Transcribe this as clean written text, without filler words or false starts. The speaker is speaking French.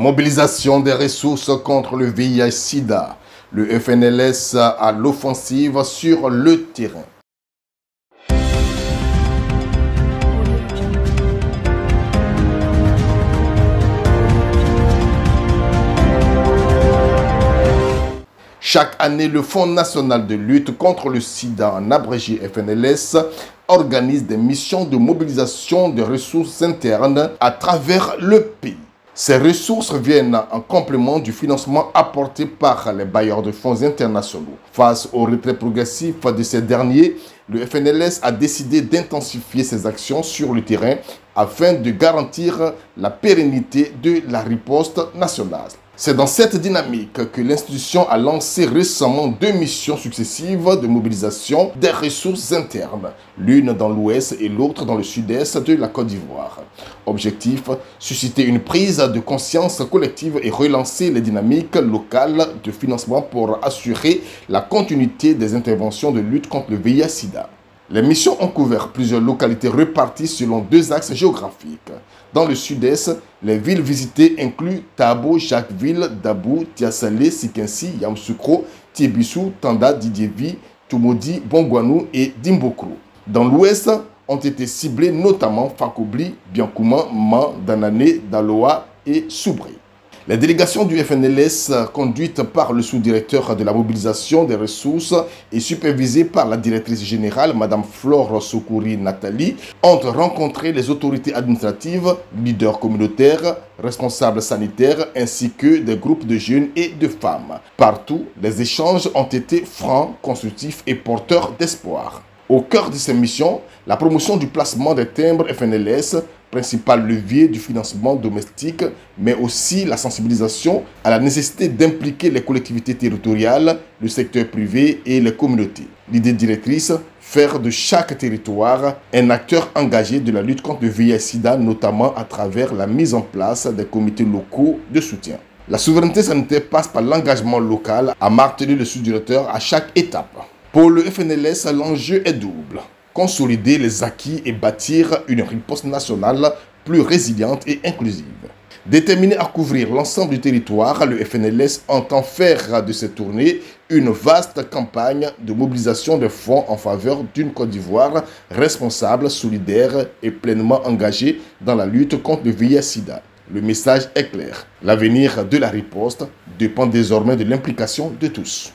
Mobilisation des ressources contre le VIH-Sida. Le FNLS à l'offensive sur le terrain. Chaque année, le Fonds national de lutte contre le sida, en abrégé FNLS, organise des missions de mobilisation de ressources internes à travers le pays. Ces ressources viennent en complément du financement apporté par les bailleurs de fonds internationaux. Face au retrait progressif de ces derniers, le FNLS a décidé d'intensifier ses actions sur le terrain afin de garantir la pérennité de la riposte nationale. C'est dans cette dynamique que l'institution a lancé récemment 2 missions successives de mobilisation des ressources internes, l'une dans l'ouest et l'autre dans le sud-est de la Côte d'Ivoire. Objectif, susciter une prise de conscience collective et relancer les dynamiques locales de financement pour assurer la continuité des interventions de lutte contre le VIH-Sida. Les missions ont couvert plusieurs localités réparties selon 2 axes géographiques. Dans le sud-est, les villes visitées incluent Tabo, Jacquesville, Dabou, Tiasalé, Sikensi, Yamoussoukro, Tiébissou, Tanda, Didievi, Tumodi, Bongouanou et Dimbokro. Dans l'ouest, ont été ciblés notamment Fakobli, Biankouma, Man, Danane, Daloa et Soubré. Les délégations du FNLS, conduites par le sous-directeur de la mobilisation des ressources et supervisées par la directrice générale, Mme Flore Sokouri Nathalie, ont rencontré les autorités administratives, leaders communautaires, responsables sanitaires, ainsi que des groupes de jeunes et de femmes. Partout, les échanges ont été francs, constructifs et porteurs d'espoir. Au cœur de ces missions, la promotion du placement des timbres FNLS, principal levier du financement domestique, mais aussi la sensibilisation à la nécessité d'impliquer les collectivités territoriales, le secteur privé et les communautés. L'idée directrice, faire de chaque territoire un acteur engagé de la lutte contre le VIH-Sida, notamment à travers la mise en place des comités locaux de soutien. La souveraineté sanitaire passe par l'engagement local, a martelé le sous-directeur à chaque étape. Pour le FNLS, l'enjeu est double. Consolider les acquis et bâtir une riposte nationale plus résiliente et inclusive. Déterminé à couvrir l'ensemble du territoire, le FNLS entend faire de cette tournée une vaste campagne de mobilisation de fonds en faveur d'une Côte d'Ivoire responsable, solidaire et pleinement engagée dans la lutte contre le VIH-Sida. Le message est clair. L'avenir de la riposte dépend désormais de l'implication de tous.